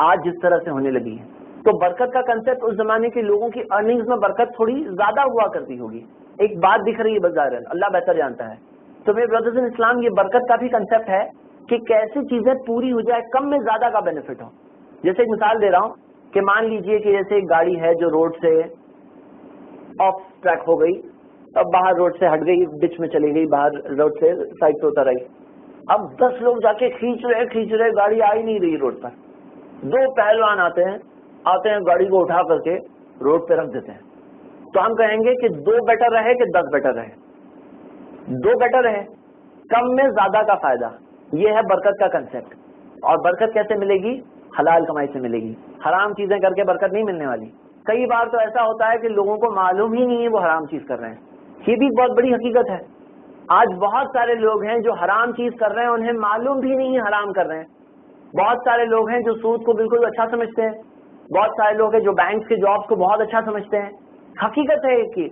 آج جس طرح سے ہونے لگی ہے. تو برکت کا کنسیپٹ اس زمانے کے لوگوں کی ارننگز میں برکت تھوڑی زیادہ ہوا کرتی ہوگی. ایک بات دکھ رہی ہے بظاہر، اللہ بہتر جانتا ہے. تو میرے برادرز ان اسلام، یہ برکت کا بھی کنسیپٹ ہے کہ کیسی چیزیں پوری ہو جائے، کم میں زیادہ کا بینیفٹ ہو. جیسے ایک مثال دے رہا ہوں کہ مان لیجئے کہ جیسے ایک گاڑی ہے جو روڈ سے آف ٹریک ہو گئی، اب باہر روڈ سے ہٹ گئی، ڈچ میں چلی گئی، باہر روڈ سے سائڈ سے اتر آئی. اب 10 لوگ جا کے کھینچ رہے، گاڑی آ ہی نہیں رہی روڈ پر. 2 پہلوان آتے ہیں گاڑی کو اٹھا کر کے روڈ پہ رکھ دیتے ہیں. تو ہم کہیں گے کہ 2 بیٹر رہے کہ 10 بیٹر رہے؟ 2 بیٹر رہے، کم میں زیادہ کا فائدہ. یہ ہے برکت کا کنسیپٹ. اور برکت کیسے ملے گی؟ حلال کمائی سے ملے گی. حرام چیزیں کر کے برکت نہیں ملنے والی. کئی بار تو ایسا ہوتا ہے کہ لوگوں کو معلوم ہی نہیں ہے وہ حرام چیز کر رہے ہیں. یہ بھی بہت بڑی حقیقت ہے. آج بہت سارے لوگ ہیں جو حرام چیز کر رہے ہیں، انہیں معلوم بھی نہیں ہے حرام کر رہے ہیں. بہت سارے لوگ ہیں جو سود کو بالکل اچھا سمجھتے ہیں. بہت سارے لوگ ہیں جو بینکس کے جابس کو بہت اچھا سمجھتے ہیں. حقیقت ہے ایک کی.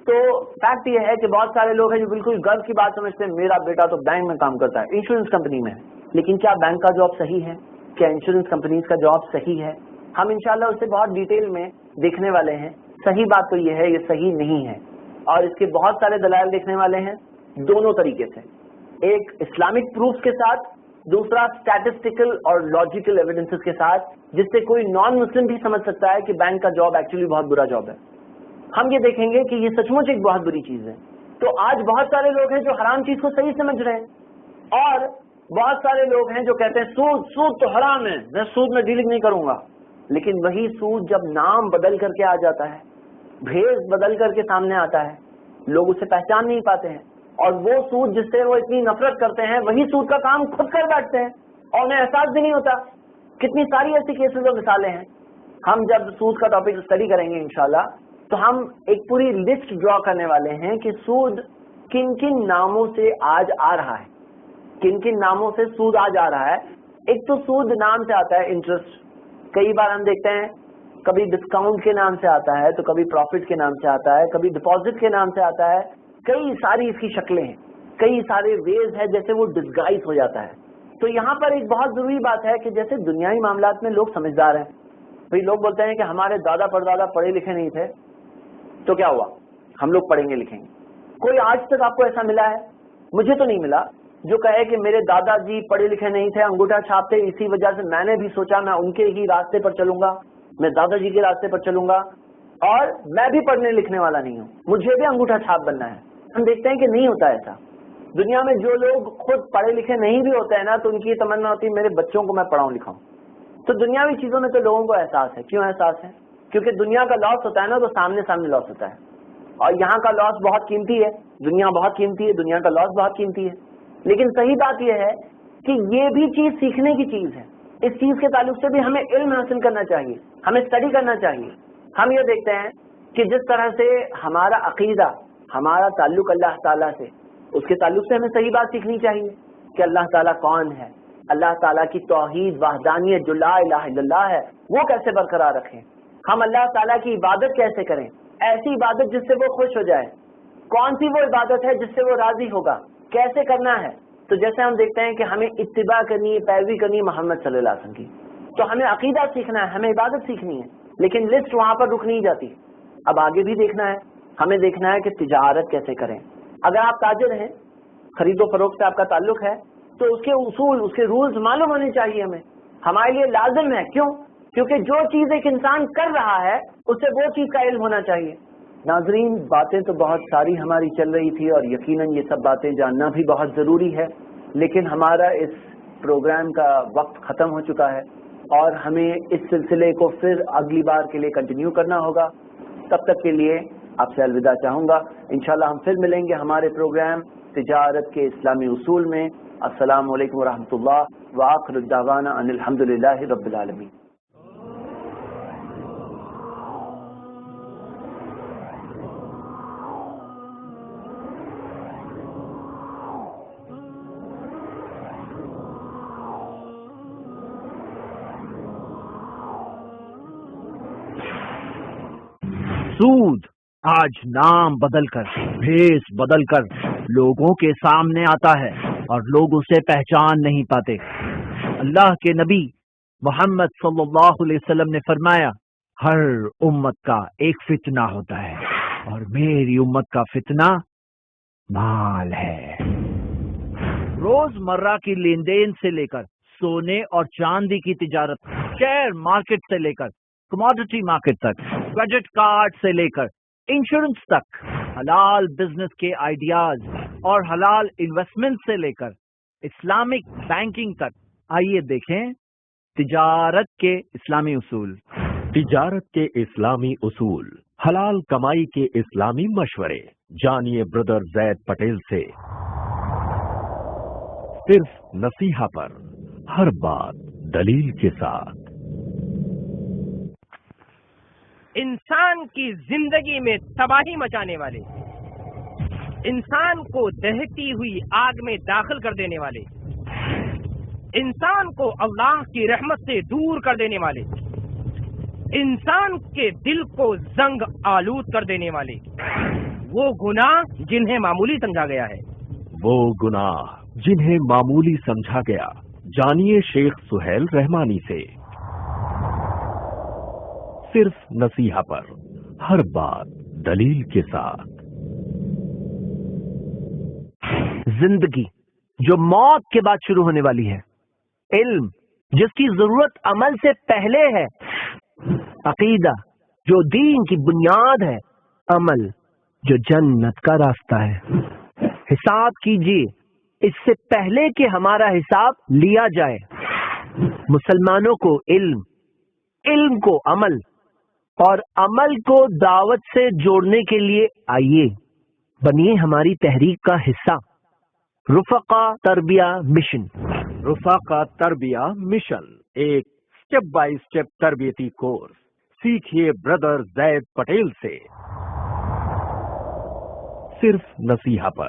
تو فیکٹ یہ ہے کہ بہت سارے لوگ ہیں جو بالکل گرو کی بات سمجھتے ہیں، میرا بیٹا تو بینک میں کام کرتا ہے، انشورنس کمپنی میں. لیکن کیا بینک کا جاب صحیح ہے؟ کیا انشورنس کمپنیز کا جاب صحیح ہے؟ ہم انشاءاللہ اس سے بہت ڈیٹیل میں دیکھنے والے ہیں. صحیح بات تو یہ ہے یہ صحیح نہیں ہے، اور اس کے بہت سارے دلائل دیکھنے والے ہیں دونوں طریقے سے. ایک اسلامک پروفز کے ساتھ، دوسرا اسٹیٹسٹیکل اور لاجیکل ایویڈنسز کے ساتھ، جس سے کوئی نان مسلم بھی سمجھ سکتا ہے کہ بینک کا جاب ایکچولی بہت برا جاب ہے. ہم یہ دیکھیں گے کہ یہ سچ مچ ایک بہت بری چیز ہے. تو آج بہت سارے لوگ ہیں جو حرام چیز کو صحیح سمجھ رہے ہیں، اور بہت سارے لوگ ہیں جو کہتے ہیں سود تو حرام ہے، میں سود میں ڈیلنگ نہیں کروں گا. لیکن وہی سود جب نام بدل کر کے آ جاتا ہے، بھیس بدل کر کے سامنے آتا ہے، لوگ اسے پہچان نہیں پاتے ہیں. اور وہ سود جس سے وہ اتنی نفرت کرتے ہیں، وہی سود کا کام خود کر بیٹھتے ہیں اور انہیں احساس بھی نہیں ہوتا. کتنی ساری ایسی کیسز اور مثالیں ہیں. ہم جب سود کا ٹاپک اسٹڈی کریں گے انشاءاللہ تو ہم ایک پوری لسٹ ڈرا کرنے والے ہیں کہ سود کن کن ناموں سے آج آ رہا ہے، کن کن ناموں سے سود آج آ رہا ہے. ایک تو سود نام سے آتا ہے انٹرسٹ. کئی بار ہم دیکھتے ہیں کبھی ڈسکاؤنٹ کے نام سے آتا ہے، تو کبھی پروفٹ کے نام سے آتا ہے، کبھی ڈپازٹ کے نام سے آتا ہے. کئی ساری اس کی شکلیں ہیں، کئی سارے ویز ہیں جیسے وہ ڈسگائز ہو جاتا ہے. تو یہاں پر ایک بہت ضروری بات ہے کہ جیسے دنیائی معاملات میں لوگ سمجھدار ہیں. بھئی لوگ بولتے ہیں کہ ہمارے دادا پردادا پڑھے لکھے نہیں تھے، تو کیا ہوا، ہم لوگ پڑھیں گے لکھیں گے. کوئی آج تک آپ کو ایسا ملا ہے؟ مجھے تو نہیں ملا جو کہے کہ میرے دادا جی پڑھے لکھے نہیں تھے، انگوٹھا چھاپتے، اسی وجہ سے میں نے بھی سوچا میں ان کے ہی راستے پر چلوں گا، میں دادا جی کے راستے پر چلوں گا، اور میں بھی پڑھنے لکھنے والا نہیں ہوں، مجھے بھی انگوٹھا چھاپ بننا ہے. ہم دیکھتے ہیں کہ نہیں ہوتا ایسا. دنیا میں جو لوگ خود پڑھے لکھے نہیں بھی ہوتے ہیں نا، تو ان کی یہ تمنا ہوتی ہے میرے بچوں کو میں پڑھاؤں لکھاؤں. تو دنیاوی چیزوں میں تو لوگوں کو احساس ہے. کیوں احساس ہے؟ کیونکہ دنیا کا لاس ہوتا ہے نا تو سامنے لاس ہوتا ہے. اور یہاں کا لاس بہت قیمتی ہے، دنیا بہت قیمتی ہے، دنیا کا لاس بہت قیمتی ہے. لیکن صحیح بات یہ ہے کہ یہ بھی چیز سیکھنے کی چیز ہے. اس چیز کے تعلق سے بھی ہمیں علم حاصل کرنا چاہیے، ہمیں اسٹڈی کرنا چاہیے. ہم یہ دیکھتے ہیں کہ جس طرح سے ہمارا عقیدہ، ہمارا تعلق اللہ تعالیٰ سے، اس کے تعلق سے ہمیں صحیح بات سیکھنی چاہیے کہ اللہ تعالیٰ کون ہے، اللہ تعالیٰ کی توحید وحدانیت جو لا الہ الا اللہ ہے وہ کیسے برقرار رکھیں. ہم اللہ تعالیٰ کی عبادت کیسے کریں، ایسی عبادت جس سے وہ خوش ہو جائے. کون سی وہ عبادت ہے جس سے وہ راضی ہوگا، کیسے کرنا ہے. تو جیسے ہم دیکھتے ہیں کہ ہمیں اتباع کرنی ہے، پیروی کرنی ہے محمد صلی اللہ علیہ وسلم کی. تو ہمیں عقیدہ سیکھنا ہے، ہمیں عبادت سیکھنی ہے. لیکن لسٹ وہاں پر رک نہیں جاتی. اب آگے بھی دیکھنا ہے، ہمیں دیکھنا ہے کہ تجارت کیسے کریں. اگر آپ تاجر ہیں، خرید و فروخت سے آپ کا تعلق ہے، تو اس کے اصول، اس کے رولز معلوم ہونے چاہیے ہمیں. ہمارے لیے لازم ہے. کیوں؟ کیونکہ جو چیز ایک انسان کر رہا ہے اس سے وہ چیز کا علم ہونا چاہیے. ناظرین، باتیں تو بہت ساری ہماری چل رہی تھی اور یقیناً یہ سب باتیں جاننا بھی بہت ضروری ہے، لیکن ہمارا اس پروگرام کا وقت ختم ہو چکا ہے اور ہمیں اس سلسلے کو پھر اگلی بار کے لیے کنٹینیو کرنا ہوگا. تب تک کے لیے آپ سے الوداع چاہوں گا. انشاءاللہ ہم پھر ملیں گے ہمارے پروگرام تجارت کے اسلامی اصول میں. السلام علیکم ورحمۃ اللہ وآخر دعوانا ان الحمد للہ رب العالمین. سود آج نام بدل کر، بھیس بدل کر لوگوں کے سامنے آتا ہے اور لوگ اسے پہچان نہیں پاتے. اللہ کے نبی محمد صلی اللہ علیہ وسلم نے فرمایا ہر امت کا ایک فتنہ ہوتا ہے اور میری امت کا فتنہ مال ہے۔ روز مرہ کی لین دین سے لے کر سونے اور چاندی کی تجارت، شیئر مارکیٹ سے لے کر کموڈٹی مارکیٹ تک، کریڈٹ کارڈ سے لے کر انشورنس تک، حلال بزنس کے آئیڈیاز اور حلال انویسٹمنٹ سے لے کر اسلامک بینکنگ تک، آئیے دیکھیں تجارت کے اسلامی اصول۔ تجارت کے اسلامی اصول، حلال کمائی کے اسلامی مشورے، جانیے بردر زید پٹیل سے۔ صرف نصیحہ پر، ہر بات دلیل کے ساتھ۔ انسان کی زندگی میں تباہی مچانے والے، انسان کو دہتی ہوئی آگ میں داخل کر دینے والے، انسان کو اللہ کی رحمت سے دور کر دینے والے، انسان کے دل کو زنگ آلود کر دینے والے وہ گناہ جنہیں معمولی سمجھا گیا ہے، وہ گناہ جنہیں معمولی سمجھا گیا، جانیے شیخ سہیل رحمانی سے۔ صرف نصیحہ پر، ہر بات دلیل کے ساتھ۔ زندگی جو موت کے بعد شروع ہونے والی ہے، علم جس کی ضرورت عمل سے پہلے ہے، عقیدہ جو دین کی بنیاد ہے، عمل جو جنت کا راستہ ہے۔ حساب کیجیے اس سے پہلے کہ ہمارا حساب لیا جائے۔ مسلمانوں کو علم، علم کو عمل اور عمل کو دعوت سے جوڑنے کے لیے آئیے بنیے ہماری تحریک کا حصہ۔ رفقا تربیہ مشن۔ رفاقہ تربیہ مشن ایک سٹیپ بائی سٹیپ تربیتی کورس، سیکھیے بردر زید پٹیل سے۔ صرف نصیحہ پر،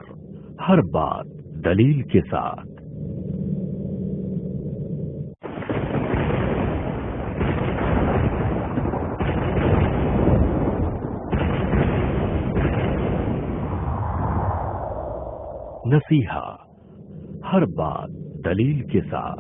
ہر بات دلیل کے ساتھ۔ نصیحہ، ہر بات دلیل کے ساتھ۔